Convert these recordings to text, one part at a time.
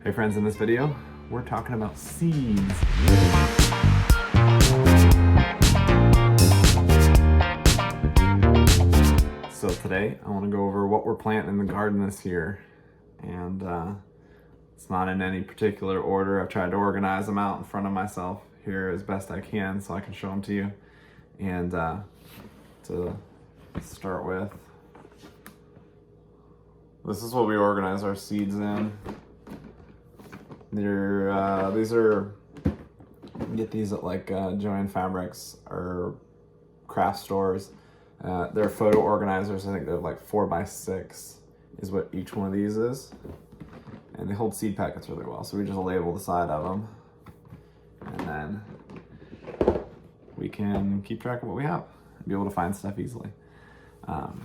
Hey friends, in this video, we're talking about seeds. So today, I want to go over what we're planting in the garden this year. And it's not in any particular order. I've tried to organize them out in front of myself here as best I can so I can show them to you. And to start with, this is what we organize our seeds in. These are, you can get these at like Joann Fabrics or craft stores. They're photo organizers. I think they're like 4x6 is what each one of these is. And they hold seed packets really well. So we just label the side of them. And then we can keep track of what we have and be able to find stuff easily. All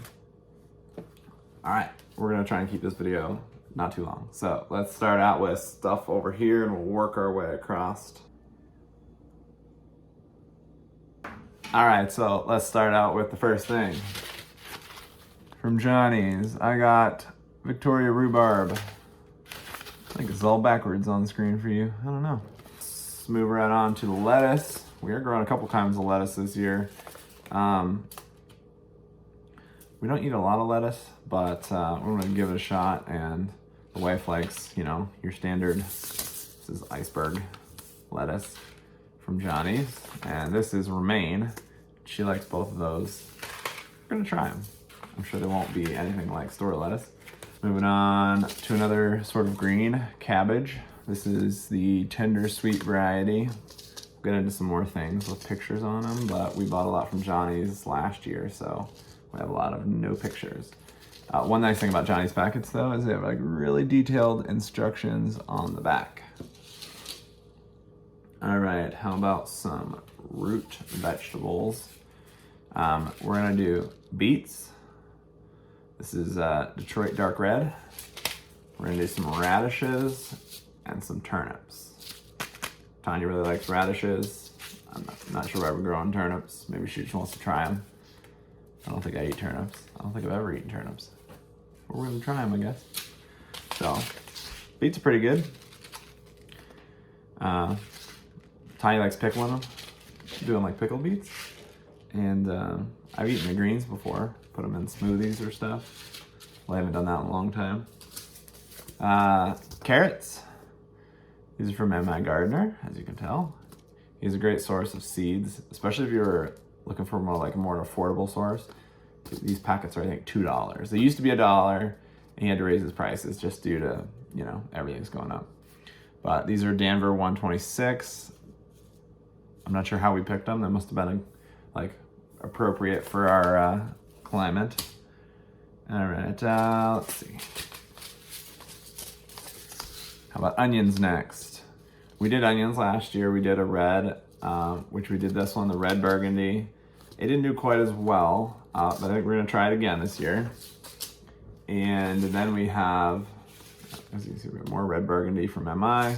right, we're gonna try and keep this video not too long. So let's start out with stuff over here and we'll work our way across. All right, so let's start out with the first thing. From Johnny's, I got Victoria Rhubarb. I think it's all backwards on the screen for you. I don't know. Let's move right on to the lettuce. We are growing a couple kinds of lettuce this year. We don't eat a lot of lettuce, but we're gonna give it a shot. And the wife likes, you know, your standard, this is iceberg lettuce from Johnny's. And this is romaine. She likes both of those. We're gonna try them. I'm sure they won't be anything like store lettuce. Moving on to another sort of green, cabbage. This is the tender sweet variety. We'll get into some more things with pictures on them, but we bought a lot from Johnny's last year, so we have a lot of no pictures. One nice thing about Johnny's packets though is they have like really detailed instructions on the back. All right, how about some root vegetables? We're gonna do beets. This is Detroit dark red. We're gonna do some radishes and some turnips. Tanya really likes radishes. I'm not sure why we're growing turnips. Maybe she just wants to try them. I don't think I eat turnips. I don't think I've ever eaten turnips. But we're gonna try them, I guess. So, beets are pretty good. Tanya likes pickling them, doing like pickled beets. And I've eaten the greens before, put them in smoothies or stuff. Well, I haven't done that in a long time. Carrots. These are from MI Gardener, as you can tell. He's a great source of seeds, especially if you're looking for more like a more affordable source. These packets are, I think, $2. They used to be $1, and he had to raise his prices just due to, you know, everything's going up. But these are Danver 126. I'm not sure how we picked them. That must have been like appropriate for our climate. All right, let's see. How about onions next? We did onions last year. We did a red, which we did this one, the red burgundy. It didn't do quite as well, but I think we're gonna try it again this year. And then we have, as you can see, we have more red burgundy from MI.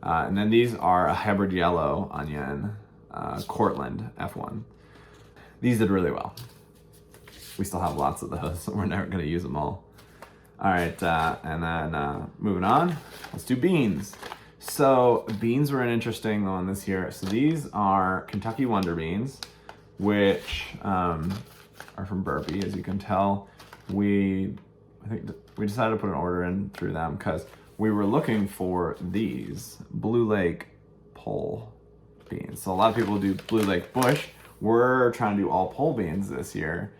And then these are a hybrid yellow onion, Cortland F1. These did really well. We still have lots of those, so we're never gonna use them all. All right, and then moving on, let's do beans. So beans were an interesting one this year. So these are Kentucky Wonder Beans, which are from Burpee, as you can tell. I think we decided to put an order in through them because we were looking for these Blue Lake pole beans. So a lot of people do Blue Lake Bush. We're trying to do all pole beans this year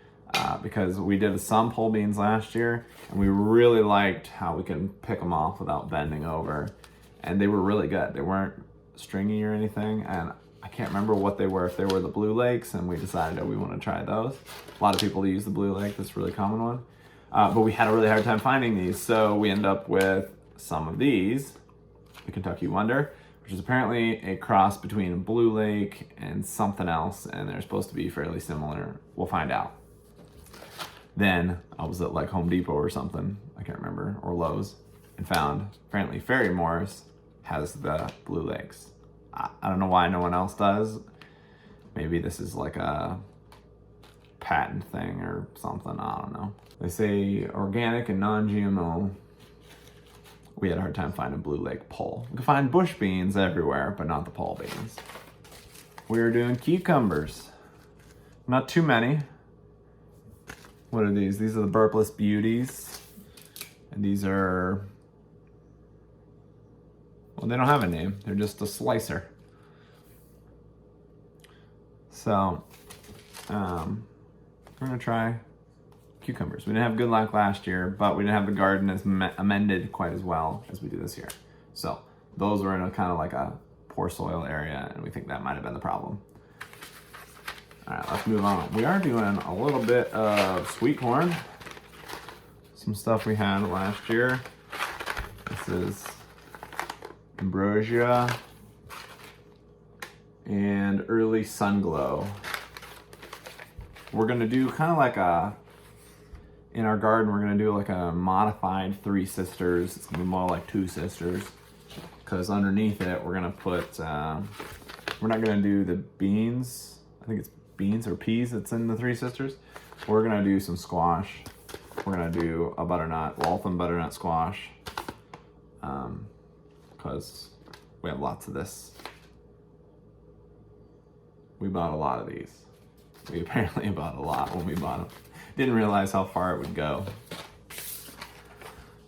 because we did some pole beans last year and we really liked how we can pick them off without bending over. And they were really good. They weren't stringy or anything. And I can't remember what they were, if they were the Blue Lakes, and we decided that we want to try those. A lot of people use the Blue Lake, that's a really common one. But we had a really hard time finding these, so we end up with some of these, the Kentucky Wonder, which is apparently a cross between a Blue Lake and something else, and they're supposed to be fairly similar. We'll find out. Then I was at like Home Depot or something, I can't remember, or Lowe's, and found apparently Ferry Morris has the Blue Lakes. I don't know why no one else does. Maybe this is like a patent thing or something, I don't know. They say organic and non-GMO. we had a hard time finding Blue Lake pole. We could find bush beans everywhere, but not the pole beans. We were doing cucumbers. Not too many. What are these? These are the Burpless Beauties. And these are, well, they don't have a name. They're just a slicer. So, we're gonna try cucumbers. We didn't have good luck last year, but we didn't have the garden as amended quite as well as we do this year. So those were in a kind of like a poor soil area, and we think that might have been the problem. All right, let's move on. We are doing a little bit of sweet corn. Some stuff we had last year. This is ambrosia and early sunglow. We're gonna do kind of like in our garden, we're gonna do like a modified Three Sisters. It's gonna be more like Two Sisters, because underneath it, we're gonna put, we're not gonna do the beans. I think it's beans or peas that's in the Three Sisters. We're gonna do some squash. We're gonna do a butternut, Waltham butternut squash, because we have lots of this. We bought a lot of these. We apparently bought a lot when we bought them. Didn't realize how far it would go.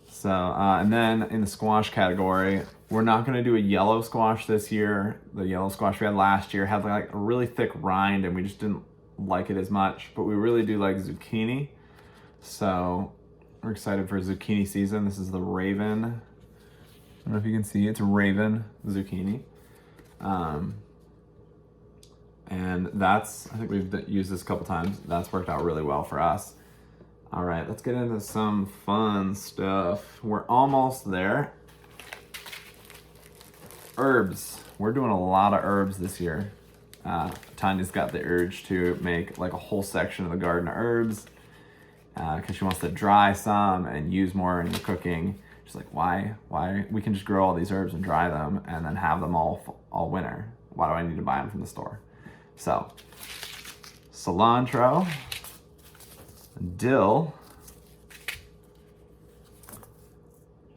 So, and then in the squash category, we're not gonna do a yellow squash this year. The yellow squash we had last year had like a really thick rind, and we just didn't like it as much, but we really do like zucchini. So we're excited for zucchini season. This is the Raven. I don't know if you can see, it's Raven zucchini. And that's, I think we've used this a couple times. That's worked out really well for us. All right, let's get into some fun stuff. We're almost there. Herbs. We're doing a lot of herbs this year. Tanya's got the urge to make like a whole section of the garden of herbs, because she wants to dry some and use more in the cooking. She's like, why? We can just grow all these herbs and dry them and then have them all winter. Why do I need to buy them from the store? So, cilantro, dill,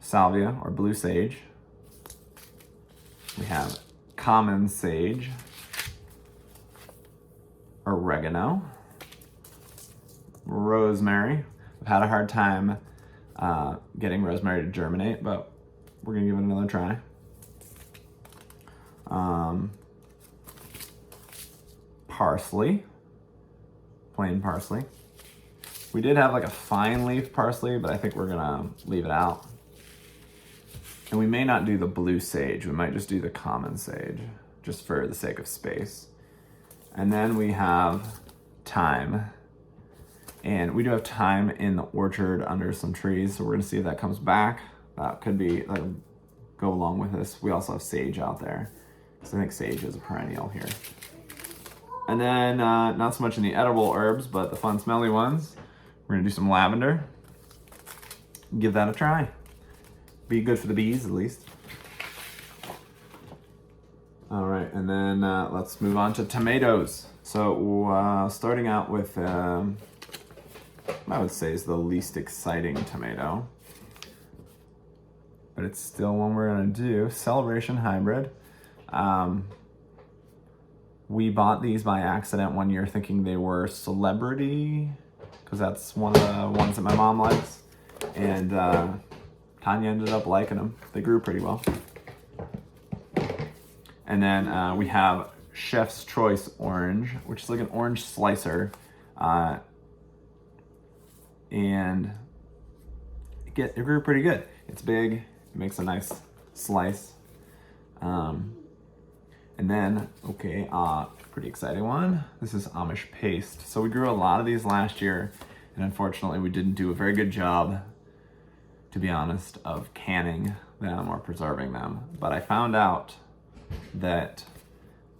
salvia or blue sage. We have common sage, oregano, rosemary. I've had a hard time getting rosemary to germinate, but we're gonna give it another try. Parsley, plain parsley. We did have like a fine leaf parsley, but I think we're gonna leave it out. And we may not do the blue sage. We might just do the common sage, just for the sake of space. And then we have thyme. And we do have thyme in the orchard under some trees, so we're gonna see if that comes back. That could be, go along with this. We also have sage out there, so I think sage is a perennial here. And then, not so much in the edible herbs, but the fun smelly ones. We're gonna do some lavender. Give that a try. Be good for the bees, at least. All right, and then let's move on to tomatoes. So starting out with, I would say is the least exciting tomato, but it's still one we're gonna do. Celebration hybrid. We bought these by accident one year thinking they were celebrity, because that's one of the ones that my mom likes. And Tanya ended up liking them. They grew pretty well. And then we have Chef's Choice Orange, which is like an orange slicer. And it grew pretty good. It's big, it makes a nice slice. And then, okay, pretty exciting one. This is Amish paste. So we grew a lot of these last year, and unfortunately we didn't do a very good job, to be honest, of canning them or preserving them. But I found out that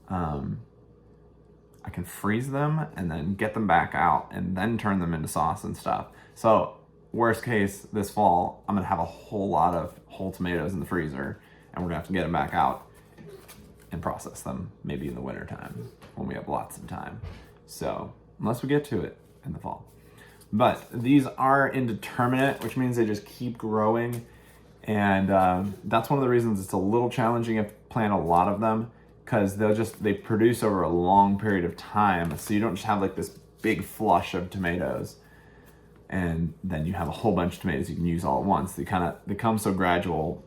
I can freeze them and then get them back out and then turn them into sauce and stuff. So worst case, this fall, I'm gonna have a whole lot of whole tomatoes in the freezer, and we're gonna have to get them back out and process them maybe in the winter time when we have lots of time. So unless we get to it in the fall. But these are indeterminate, which means they just keep growing. And that's one of the reasons it's a little challenging to plant a lot of them, because they produce over a long period of time. So you don't just have like this big flush of tomatoes and then you have a whole bunch of tomatoes you can use all at once. They come so gradual.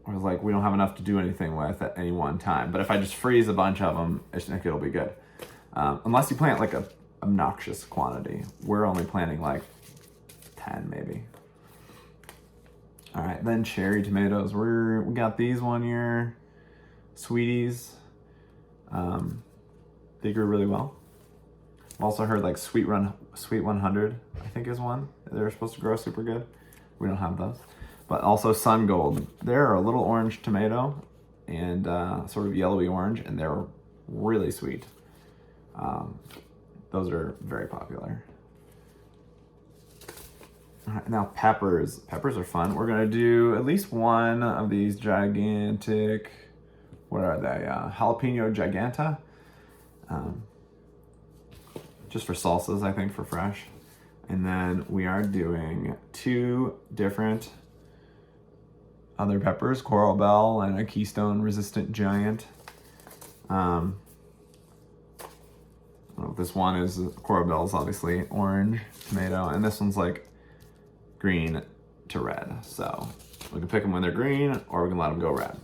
I was like, we don't have enough to do anything with at any one time. But if I just freeze a bunch of them, I think it'll be good. Unless you plant like a obnoxious quantity. We're only planting like 10 maybe. All right, then cherry tomatoes. We got these one year, sweeties. They grew really well. I've also heard like Sweet 100, I think is one. They're supposed to grow super good. We don't have those. But also Sun Gold. They're a little orange tomato and sort of yellowy orange, and they're really sweet. Those are very popular. All right, now peppers. Peppers are fun. We're gonna do at least one of these gigantic, what are they? Jalapeno giganta. Just for salsas, I think, for fresh. And then we are doing 2 different other peppers, Coral Bell and a Keystone Resistant Giant. Well, this one is, Coral Bell is obviously orange tomato, and this one's like green to red. So we can pick them when they're green, or we can let them go red.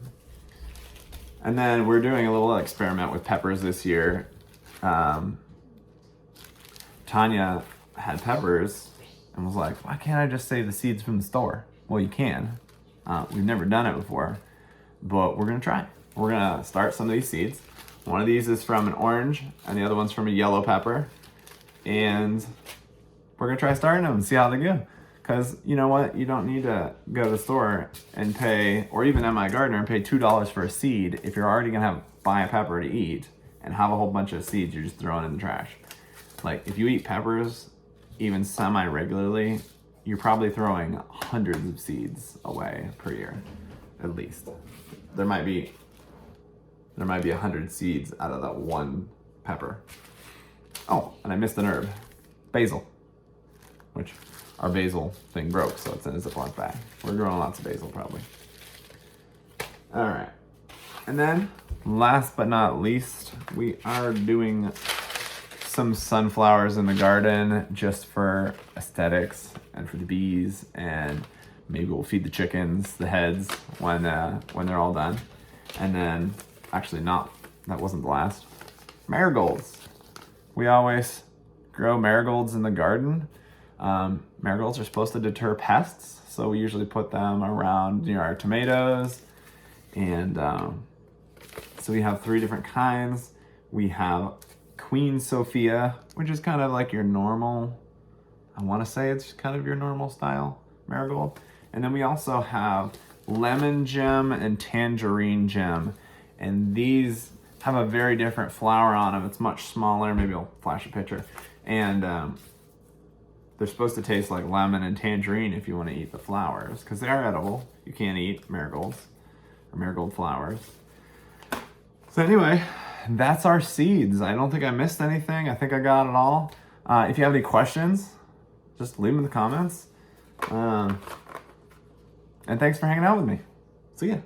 And then we're doing a little experiment with peppers this year. Tanya had peppers and was like, why can't I just save the seeds from the store? Well, you can. We've never done it before, but we're gonna try. We're gonna start some of these seeds. One of these is from an orange and the other one's from a yellow pepper. And we're gonna try starting them and see how they go. Cause you know what? You don't need to go to the store and pay, or even at my gardener and pay $2 for a seed if you're already gonna buy a pepper to eat and have a whole bunch of seeds you're just throwing in the trash. Like if you eat peppers, even semi-regularly, you're probably throwing hundreds of seeds away per year, at least. There might be 100 seeds out of that one pepper. Oh, and I missed an herb, basil, which our basil thing broke, so it's in a Ziploc bag. We're growing lots of basil probably. All right, and then last but not least, we are doing some sunflowers in the garden just for aesthetics and for the bees, and maybe we'll feed the chickens the heads when they're all done. And then, actually not, that wasn't the last. Marigolds. We always grow marigolds in the garden. Marigolds are supposed to deter pests, so we usually put them around our tomatoes. And so we have 3 different kinds. We have Queen Sophia, which is kind of like your normal, I want to say it's kind of your normal style marigold. And then we also have Lemon Gem and Tangerine Gem. And these have a very different flower on them. It's much smaller. Maybe I'll flash a picture. And they're supposed to taste like lemon and tangerine if you want to eat the flowers, because they are edible. You can't eat marigolds or marigold flowers. So anyway, that's our seeds. I don't think I missed anything. I think I got it all. If you have any questions, just leave them in the comments. And thanks for hanging out with me. See ya.